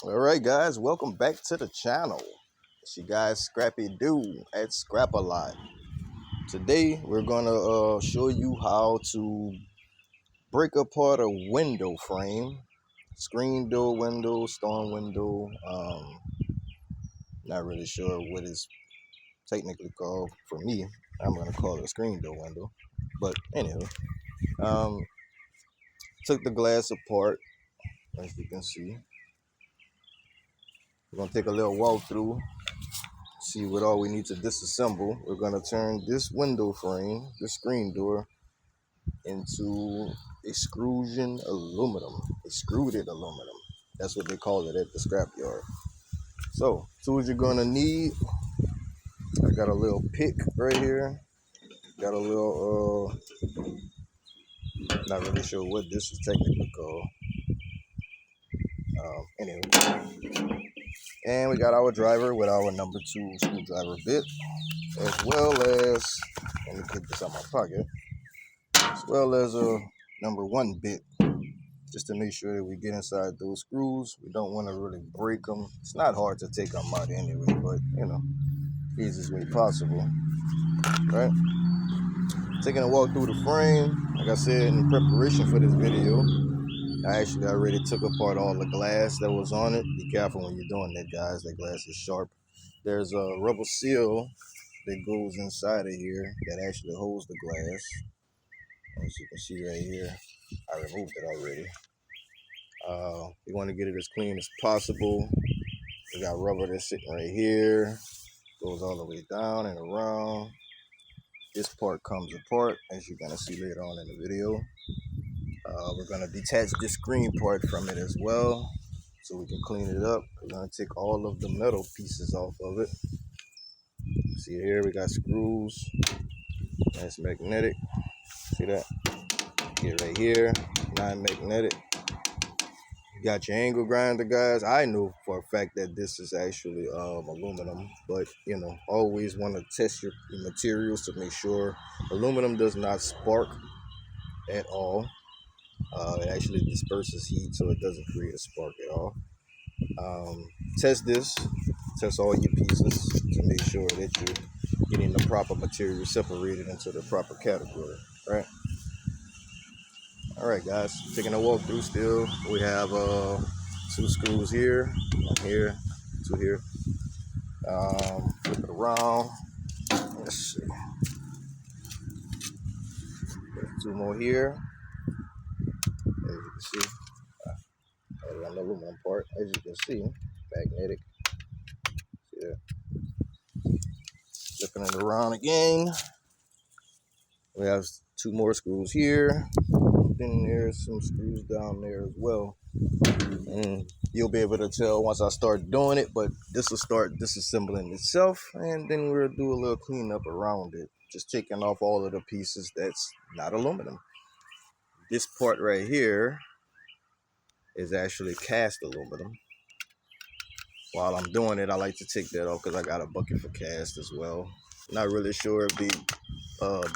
All right, guys, welcome back to the channel. It's your guy Scrappy Doo at Scrap a Lot. Today, we're gonna show you how to break apart a window frame, screen door window, storm window. Not really sure what it's technically called. For me, I'm gonna call it a screen door window. But anywho, um, took the glass apart, as you can see. We're gonna take a little walkthrough. See what all we need to disassemble. We're going to turn this window frame, the screen door, into extrusion aluminum, extruded aluminum. That's what they call it at the scrapyard. So, tools you're going to need. I got a little pick right here. Got a little, not really sure what this is technically called. Anyway. And we got our driver with our number 2 screwdriver bit, as well as, let me get this out of my pocket, as well as a number 1 bit, just to make sure that we get inside those screws. We don't want to really break them. It's not hard to take them out anyway, but easiest way possible, right? Taking a walk through the frame. Like I said, in preparation for this video, I actually already took apart all the glass that was on it. Be careful when you're doing that, guys. That glass is sharp. There's a rubber seal that goes inside of here that actually holds the glass. As you can see right here, I removed it already. You want to get it as clean as possible. We got rubber that's sitting right here, goes all the way down and around. This part comes apart, as you're gonna see later on in the video. We're gonna detach this screen part from it as well, so we can clean it up. We're gonna take all of the metal pieces off of it. See here, we got screws. That's magnetic. See that? Get right here, non-magnetic. You got your angle grinder, guys. I know for a fact that this is actually aluminum, but always want to test your materials to make sure aluminum does not spark at all. It actually disperses heat, so it doesn't create a spark at all. Test this, test all your pieces to make sure that you're getting the proper material separated into the proper category, right? All right, guys, taking a walk through still. We have 2 screws here, 1 here, 2 here. Flip it around. Let's see. There's 2 more here. As you can see, another one part. As you can see, magnetic. See there. Flipping it around again. We have 2 more screws here. Then there's some screws down there as well. And you'll be able to tell once I start doing it, but this will start disassembling itself, and then we'll do a little cleanup around it, just taking off all of the pieces that's not aluminum. This part right here is actually cast aluminum. While I'm doing it, I like to take that off because I got a bucket for cast as well. Not really sure if they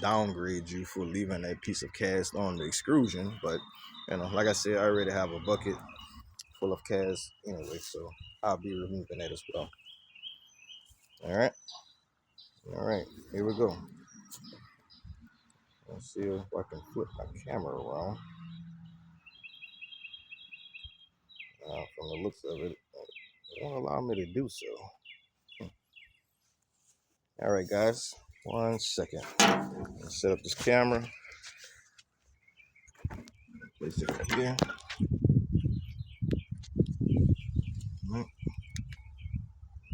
downgrade you for leaving that piece of cast on the extrusion, but like I said, I already have a bucket full of cast anyway, so I'll be removing that as well. All right, here we go. Let's see if I can flip my camera around. From the looks of it, it won't allow me to do so. All right, guys, 1 second. Let's set up this camera. Place it right here.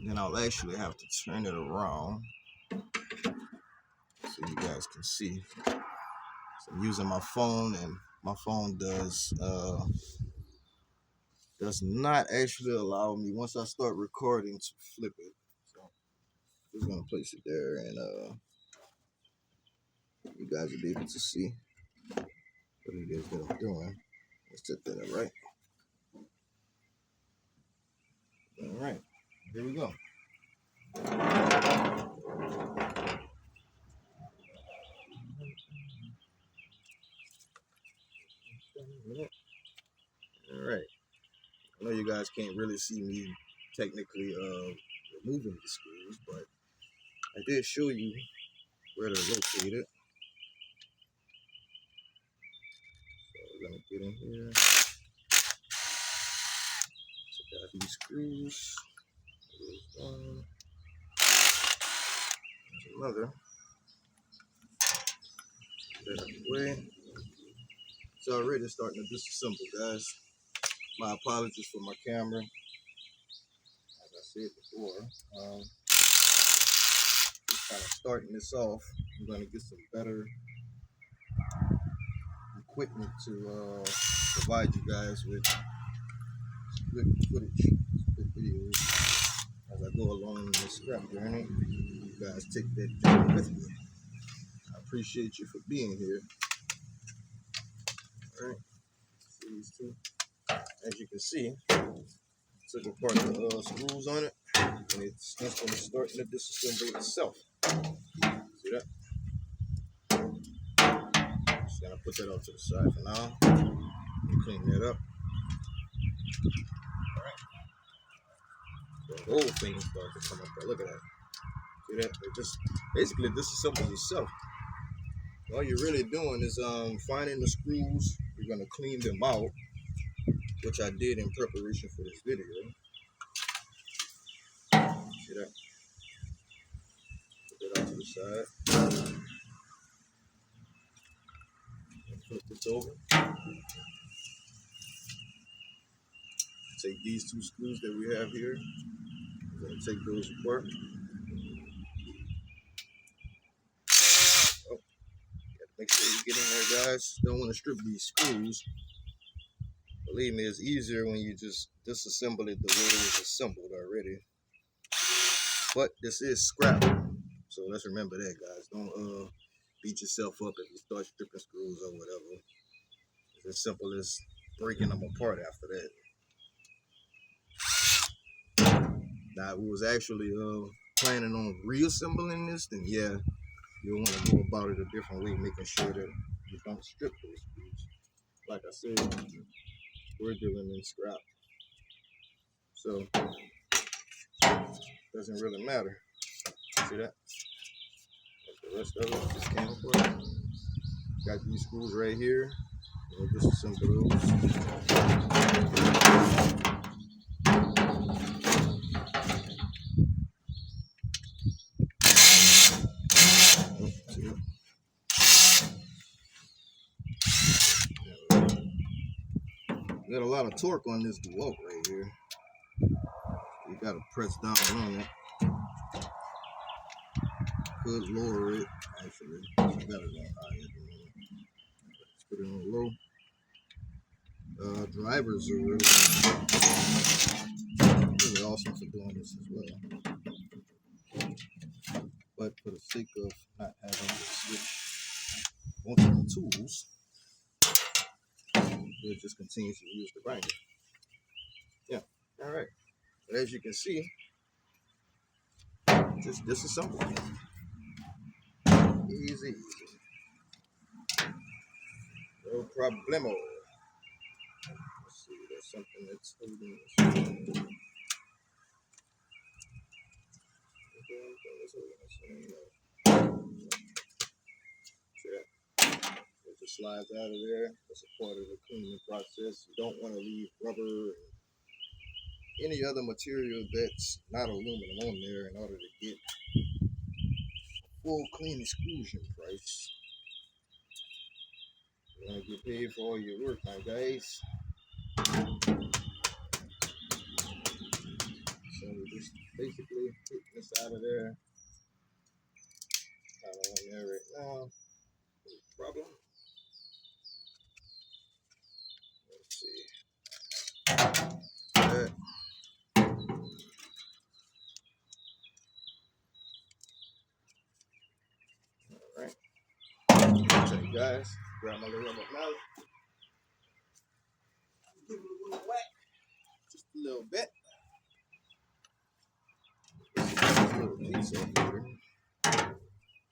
Then I'll actually have to turn it around so you guys can see. So I'm using my phone, and my phone does not actually allow me, once I start recording, to flip it. So I'm just gonna place it there, and you guys will be able to see what it is that I'm doing. Let's set that up right. All right, here we go. All right. I know you guys guys can't really see me technically removing the screws, but I did show you where they're located. So we're gonna get in here. Check out these screws. There's one. There's another. Get that out of the way. It's already starting to disassemble, guys. My apologies for my camera. As I said before, just kind of starting this off. I'm gonna get some better equipment to provide you guys with good footage, good videos as I go along this scrap journey. You guys take that journey with me. I appreciate you for being here. All right, see these two. As you can see, took apart the screws on it, and it's instantly starting to disassemble itself. See that? Just gonna put that off to the side for now. Clean that up. The whole thing starts to come up there. Look at that. See that? It just basically disassembles itself. All you're really doing is finding the screws. You're gonna clean them out, which I did in preparation for this video. See that? Put that out to the side. Flip this over. Take these two screws that we have here. We're gonna take those apart. Oh, gotta make sure you get in there, guys. Don't want to strip these screws. Believe me, it's easier when you just disassemble it the way it was assembled already. But this is scrap, so let's remember that, guys. Don't beat yourself up if you start stripping screws or whatever. It's as simple as breaking them apart after that. Now, if we was actually planning on reassembling this, then yeah, you'll want to go about it a different way, making sure that you don't strip those screws. Like I said, we're dealing in scrap, so doesn't really matter. See that? The rest of it just came apart. Got these screws right here. We'll disassemble those. Got a lot of torque on this block right here. You gotta press down on it. Could lower it, actually. I got it on high at the moment. Let's put it on low. Drivers are really awesome for doing this as well. But for the sake of not having to switch multiple tools, we'll just continue to use the grinder. Yeah, all right. But as you can see, just disassemble. Easy. No problemo. Let's see, there's something that's holding this. See that? It just slides out of there. That's a part of the cleaning process. You don't want to leave rubber and any other material that's not aluminum on there in order to get full clean exclusion price. You want to get paid for all your work, my guys. So we're just basically getting this out of there. Kind of on there right now. No problem. Let's see. That. All right. Okay, guys. Grab my little rubber mallet. Give it a little whack. Just a little bit. This little piece over here.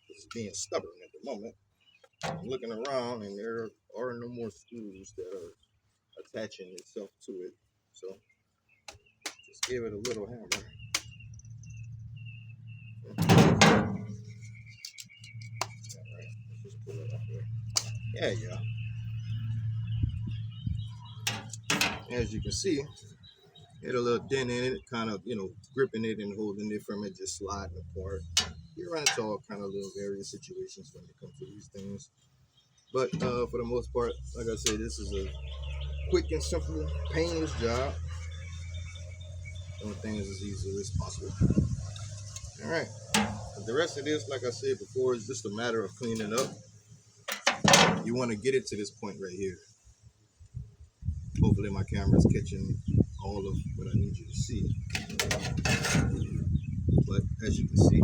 It's being stubborn at the moment. I'm looking around and there are no more screws that are attaching itself to it. So give it a little hammer. Just pull it up there. Yeah. As you can see, it a little dent in it, kind of, gripping it and holding it from it, just sliding apart. You run into all kind of little various situations when it comes to these things. But for the most part, like I said, this is a quick and simple, painless job. Doing things as easily as possible. All right. The rest of this, like I said before, is just a matter of cleaning up. You want to get it to this point right here. Hopefully my camera is catching all of what I need you to see. But as you can see,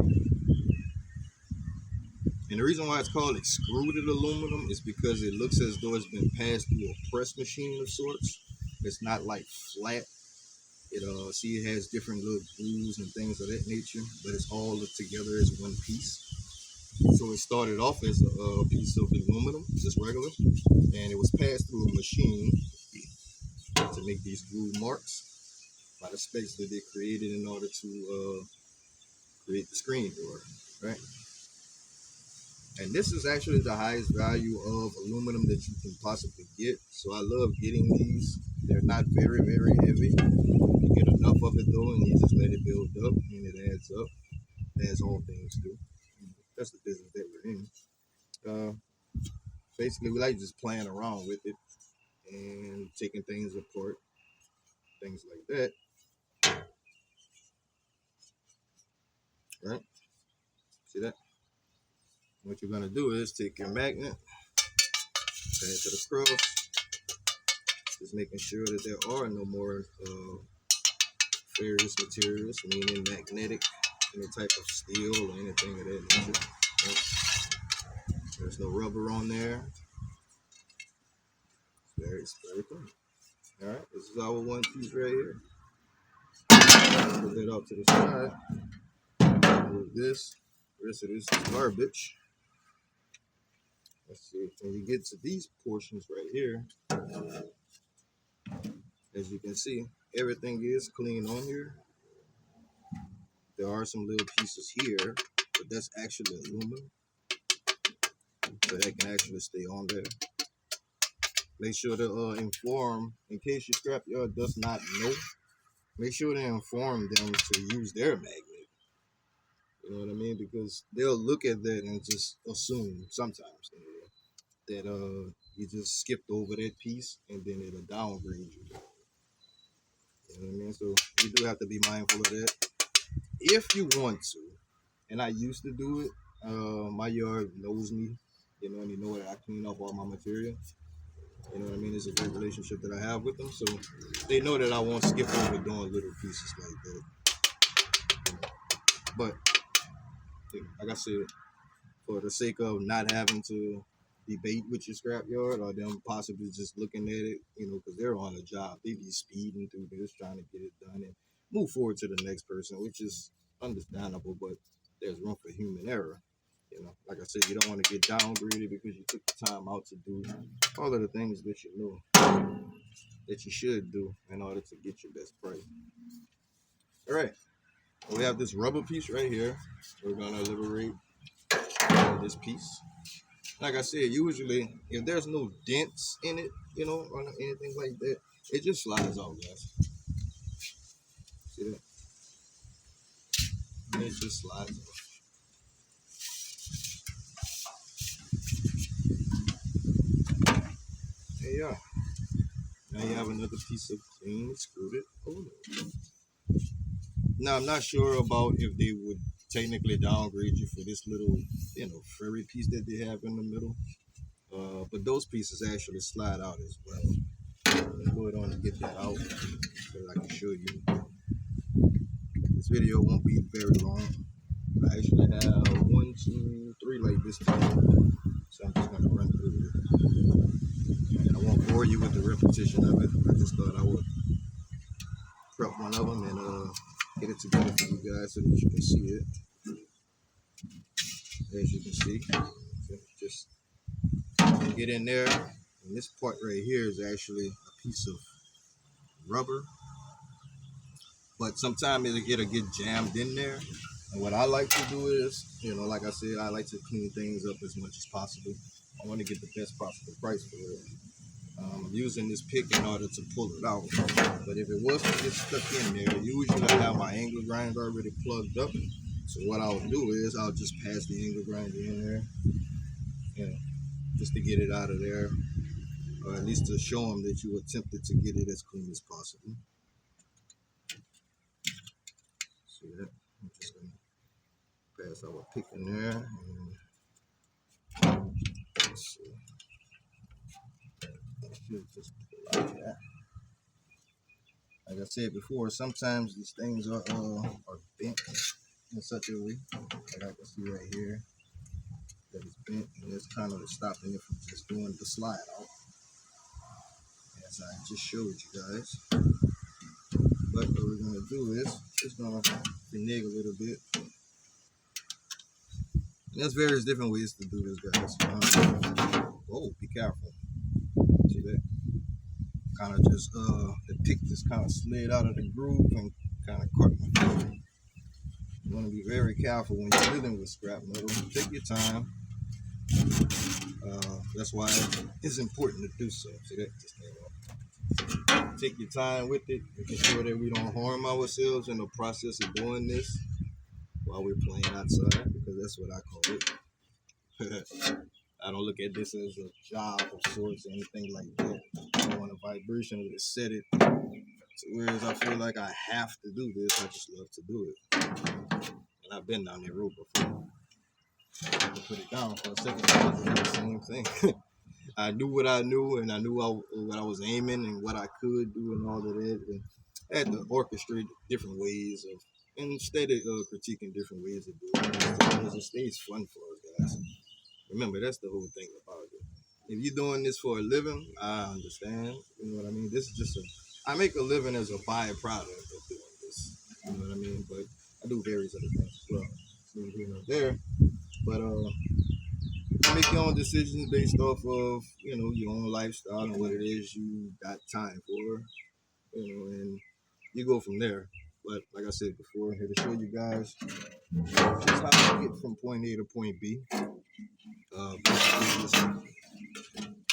and the reason why it's called extruded aluminum is because it looks as though it's been passed through a press machine of sorts. It's not like flat. See, it has different little grooves and things of that nature, but it's all together as one piece. So it started off as a piece of aluminum, just regular, and it was passed through a machine to make these groove marks by the specs that they created in order to create the screen door, right? And this is actually the highest value of aluminum that you can possibly get. So I love getting these. They're not very, very heavy. You get enough of it though, and you just let it build up, and it adds up, as all things do. That's the business that we're in. Basically, we like just playing around with it and taking things apart, things like that. Right? See that? What you're gonna do is take your magnet, add it to the cross, just making sure that there are no more ferrous materials, meaning magnetic, any type of steel or anything of that nature. Right? There's no rubber on there. It's very clean. All right, this is our one piece right here. Put that off to the side. Move this. The rest of this is garbage. Let's see. When you get to these portions right here, as you can see, everything is clean on here. There are some little pieces here, but that's actually aluminum, so that can actually stay on there. Make sure to inform, in case your scrapyard does not know, make sure to inform them to use their magnet. You know what I mean? Because they'll look at that and just assume sometimes that you just skipped over that piece and then it'll downgrade you. You know what I mean? So you do have to be mindful of that. If you want to, and I used to do it, my yard knows me, and you know that I clean up all my material. You know what I mean? It's a great relationship that I have with them, so they know that I won't skip over doing little pieces like that. But like I said, for the sake of not having to debate with your scrapyard or them possibly just looking at it, because they're on a job, they be speeding through this trying to get it done and move forward to the next person, which is understandable, but there's room for human error. Like I said, you don't want to get downgraded because you took the time out to do all of the things that you know that you should do in order to get your best price. All right, we have this rubber piece right here. We're gonna liberate this piece. Like I said, usually if there's no dents in it, or anything like that, it just slides off, guys. See that? It just slides off. There you are. Now you have another piece of clean extruded aluminum. Now I'm not sure about if they would technically downgrade you for this little, furry piece that they have in the middle. But those pieces actually slide out as well. Let's go ahead on and get that out so I can show you. This video won't be very long. I actually have 1, 2, 3 like this time. So I'm just gonna run through it. And I won't bore you with the repetition of it. I just thought I would prep one of them and get it together for you guys so that you can see it. As you can see, just get in there. And this part right here is actually a piece of rubber. but sometimes it'll get jammed in there. And what I like to do is, like I said, I like to clean things up as much as possible. I want to get the best possible price for it. I'm using this pick in order to pull it out. But if it was to get stuck in there, usually I have my angle grinder already plugged up. So what I'll do is I'll just pass the angle grinder in there, just to get it out of there, or at least to show them that you attempted to get it as clean as possible. See that? I'm just gonna pass our pick in there. And let's see. Just pull out that. Like I said before, sometimes these things are bent in such a way, like I can see right here, that it's bent, and it's kind of stopping it from just doing the slide out, as I just showed you guys. But what we're gonna do is just gonna renege a little bit. And there's various different ways to do this, guys. Oh, be careful. See that? Kind of just the pick just kind of slid out of the groove and kind of caught my foot. You want to be very careful when you're dealing with scrap metal. Take your time. That's why it's important to do so. See that? Just take your time with it, making sure that we don't harm ourselves in the process of doing this while we're playing outside, because that's what I call it. I don't look at this as a job of sorts or anything like that. I want a vibration to set it. So whereas I feel like I have to do this, I just love to do it. And I've been down that road before. I had to put it down for a second because it was the same thing. I knew what I knew, and I knew what I was aiming and what I could do and all of that. And I had to orchestrate different ways of, instead of critiquing different ways of doing it, because it stays fun for us, guys. Remember, that's the whole thing about it. If you're doing this for a living, I understand. You know what I mean? This is just I make a living as a byproduct of doing this. You know what I mean? But I do various other things as well. Here and there. But you make your own decisions based off of, your own lifestyle and what it is you got time for, and you go from there. But like I said before, I'm here to show you guys just how to get from point A to point B. Just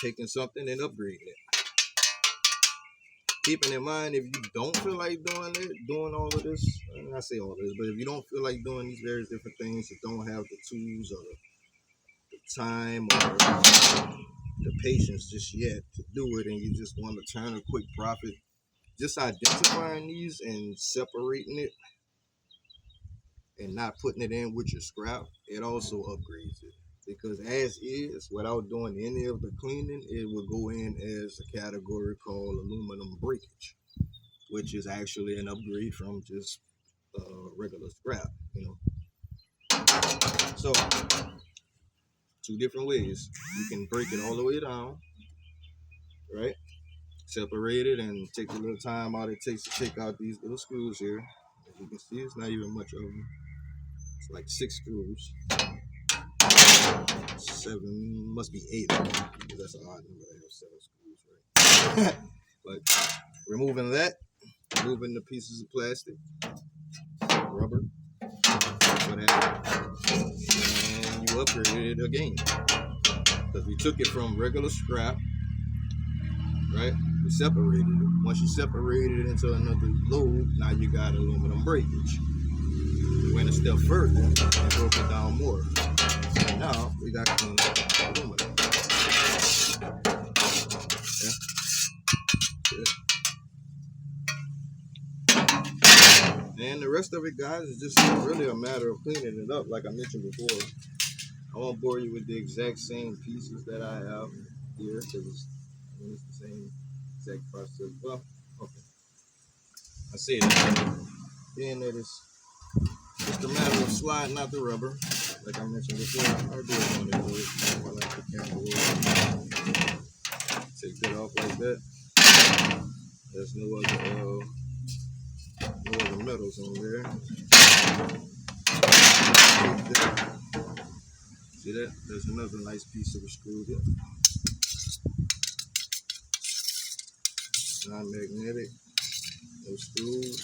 taking something and upgrading it. Keeping in mind, if you don't feel like doing all of this, and I say all of this, but if you don't feel like doing these various different things, you don't have the tools or the time or the patience just yet to do it, and you just want to turn a quick profit, just identifying these and separating it and not putting it in with your scrap, it also upgrades it. Because as is, without doing any of the cleaning, it will go in as a category called aluminum breakage, which is actually an upgrade from just regular scrap, So, two different ways. You can break it all the way down, right? Separate it and take a little time out it takes to take out these little screws here. As you can see, it's not even much of them. It's like 6 screws. 7, must be 8 of them, because that's an odd number. I have 7 screws, right? But removing that, removing the pieces of plastic, rubber, whatever, and you upgrade it again. Because we took it from regular scrap, right? We separated it. Once you separated it into another load, now you got aluminum breakage. We went a step further and broke it down more. So now we got clean aluminum. And the rest of it, guys, is just really a matter of cleaning it up, like I mentioned before. I won't bore you with the exact same pieces that I have here, because it's the same exact process. Well, okay. I say that. Being that it's just a matter of sliding out the rubber, like I mentioned before. I'll do it on it. I like the camera. Take that off like that. There's no other metals on there. See that? There's another nice piece of the screw here. Non-magnetic. No screws.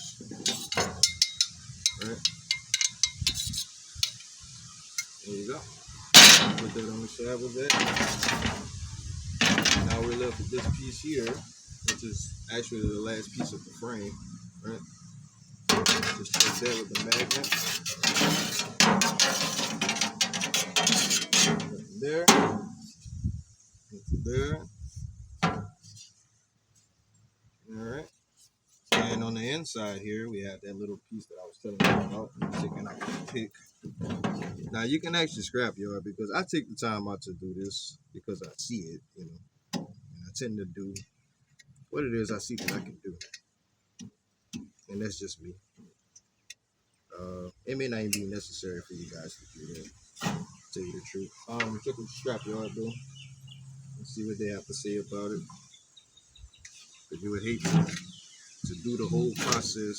go. Put that on the side with that. Now we're left with this piece here, which is actually the last piece of the frame, right? Just take that with the magnet. There. Into there. Alright. And on the inside here, we have that little piece that I was telling you about. I'm taking out the pick. Now you can actually scrap yard because I take the time out to do this because I see it, you know. And I tend to do what it is I see that I can do. And that's just me. It may not even be necessary for you guys to do that, to tell you the truth. Check the scrap yard though. And see what they have to say about it. Because you would hate to do the whole process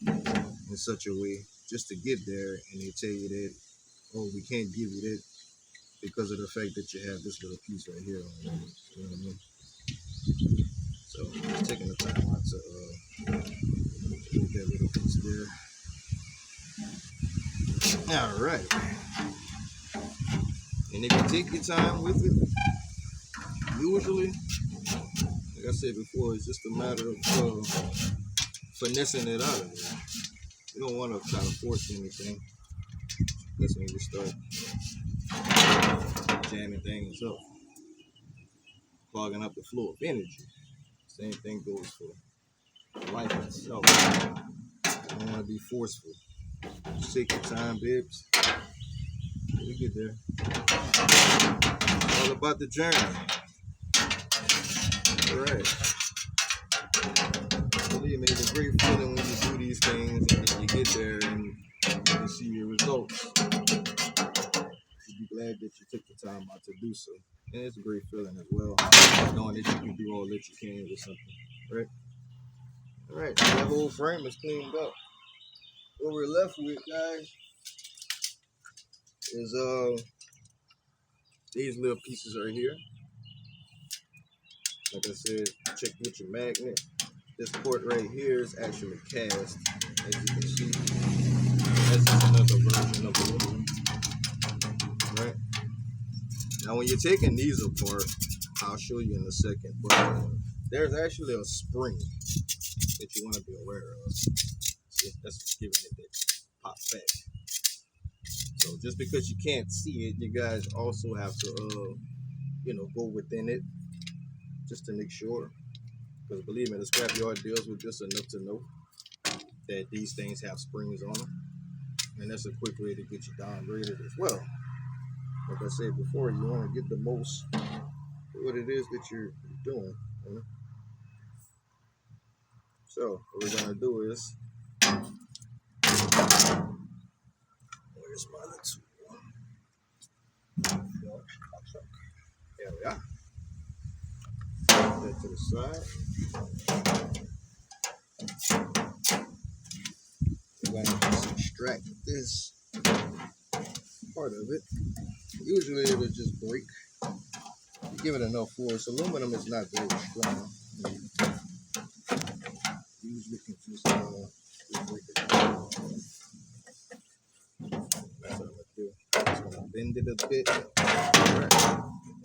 in such a way just to get there and they tell you that, oh, we can't give you that because of the fact that you have this little piece right here on it. You know what I mean? So just taking the time out to put that little piece there. All right. And if you take your time with it, usually, like I said before, it's just a matter of finessing it out of there. You don't want to try to force anything. That's when you start jamming things up, clogging up the flow of energy. Same thing goes for life itself. You don't want to be forceful. Just take your time, babes. We get there. All about the journey. All right. Believe me, it's a great feeling when you do these things and you get there and you see your results. You'll be glad that you took the time out to do so. And it's a great feeling as well, knowing that you can do all that you can with something, right? All right, so that whole frame is cleaned up. What we're left with, guys, is these little pieces right here. Like I said, check with your magnet. This port right here is actually cast, as you can see. That's just another version of the loom. Right? Now when you're taking these apart, I'll show you in a second, but there's actually a spring that you want to be aware of. See, that's giving it that pop back. So just because you can't see it, you guys also have to go within it just to make sure. Because believe me, the scrapyard deals with this enough to know that these things have springs on them. And that's a quick way to get you downgraded as well. Like I said before, you want to get the most for what it is that you're doing. You know? So what we're going to do is, where's my other tool? There we are. Put that to the side. We're going to just extract this part of it. Usually it'll just break. You give it enough force. Aluminum is not very strong. Usually can just break it. That's what I'm going to do. Just going to bend it a bit. Right.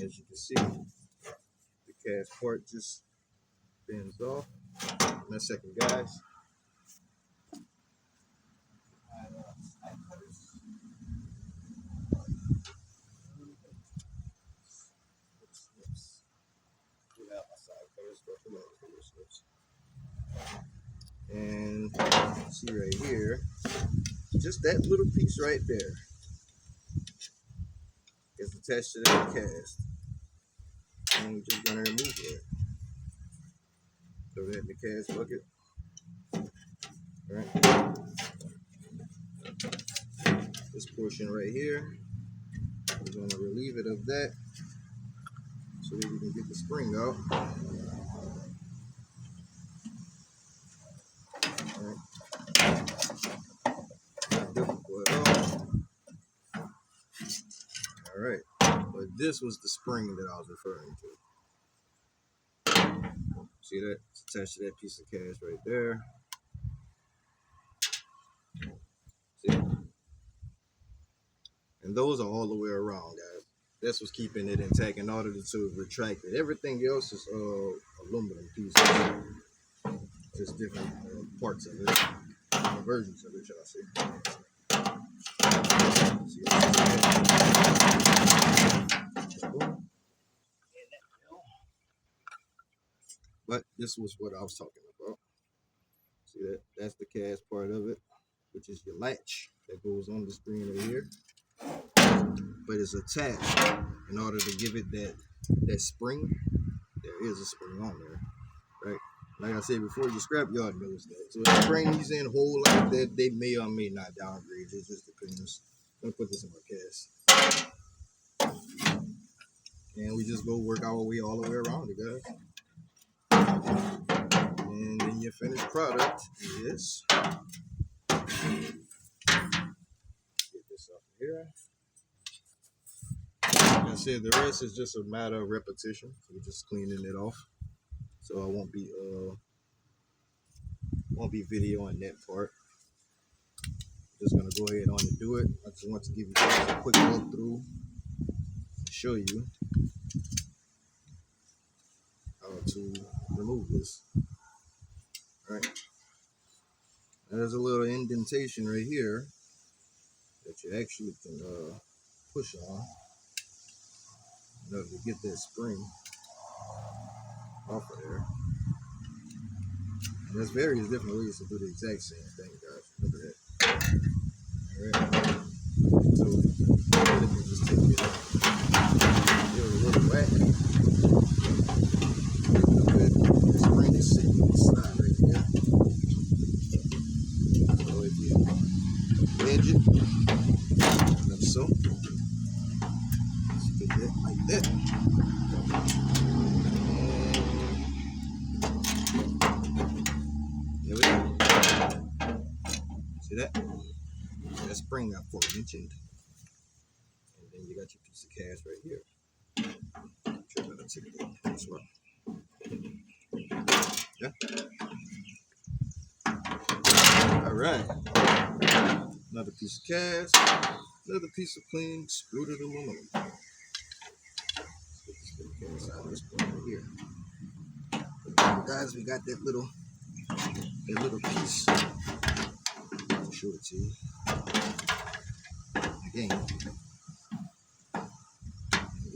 As you can see, the cast part just bends off. In a second, guys. And see right here, just that little piece right there is attached to that cast. And we're just gonna remove it. Throw that in the cast bucket. Alright. This portion right here, we're gonna relieve it of that so that we can get the spring out. Alright. Not difficult at all. Alright. But this was the spring that I was referring to. See that? It's attached to that piece of cast right there. See? And those are all the way around, guys. That's what's keeping it intact in order to retract it. Everything else is aluminum pieces. Just different parts of it, different versions of it, shall I say. But this was what I was talking about. See that? That's the cast part of it, which is your latch that goes on the screen right here. But it's attached in order to give it that spring. There is a spring on there, right? Like I said before, your scrapyard knows that. So if the spring is in whole like that, they may or may not downgrade. It just depends. I'm gonna put this in my cast, and we just go work our way all the way around it, guys. And then your finished product is, get this up here. Like I said, the rest is just a matter of repetition. So we're just cleaning it off. So I won't be videoing that part. Just gonna go ahead on and do it. I just want to give you guys a quick walkthrough, show you how to remove this. All right. There's a little indentation right here that you actually can push on in order to get that spring off of there. And there's various different ways to do the exact same thing, guys. Look at that. Alright. So let me just take it. Give it a little whack. The spring is sitting on the side right here. So if you wedge it, like so. Just get that like that. There we go. See that? That spring got 4 mentioned. And then you got your piece of cast right here. Sure, that'll take it as well. Yeah. Alright. Another piece of cast. Another piece of clean extruded aluminum. Let's get this little cast out of this point right here. Guys, we got that little piece. I'll show it to you. Again,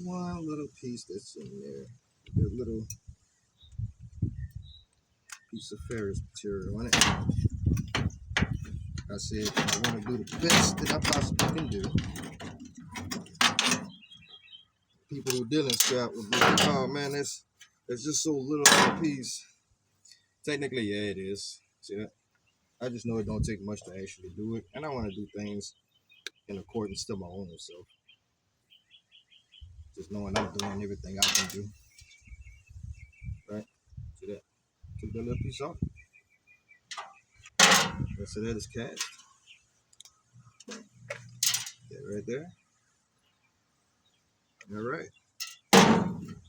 one little piece that's in there. A little piece of ferrous material on it. I said I want to do the best that I possibly can do. People who deal in scrap will be like, oh man, that's just so little of a piece. Technically, yeah, it is. See that? I just know it don't take much to actually do it, and I want to do things in accordance to my own self. Just knowing I'm doing everything I can do. Right? See that? Took that little piece off. Rest of that is cast. That right there. All right.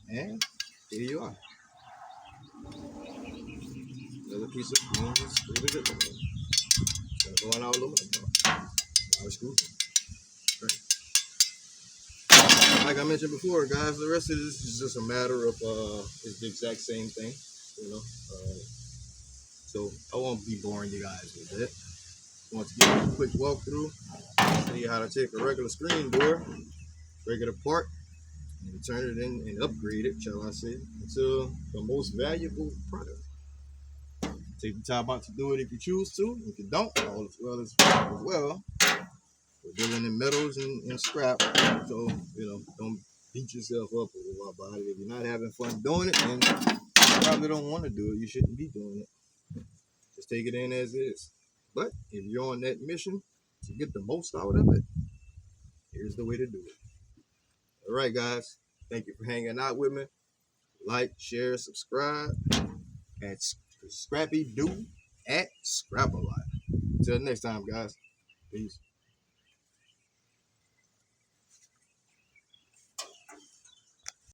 And here you are. Another piece of clean screwed it. It's gonna go on our aluminum. Our screw. Right. Like I mentioned before, guys, the rest of this is just a matter of it's the exact same thing, you know. So I won't be boring you guys with it. I want to give you a quick walkthrough, show you how to take a regular screen door, break it apart, and turn it in and upgrade it, shall I say, into the most valuable product. Take the time out to do it if you choose to. If you don't, all as well as well. We're dealing in metals and scrap, so don't beat yourself up about it. If you're not having fun doing it, then you probably don't want to do it. You shouldn't be doing it. Just take it in as is. But if you're on that mission to get the most out of it, here's the way to do it. All right, guys. Thank you for hanging out with me. Like, share, subscribe at Scrappy Do at Scrap-A-Lot. Until next time, guys. Peace.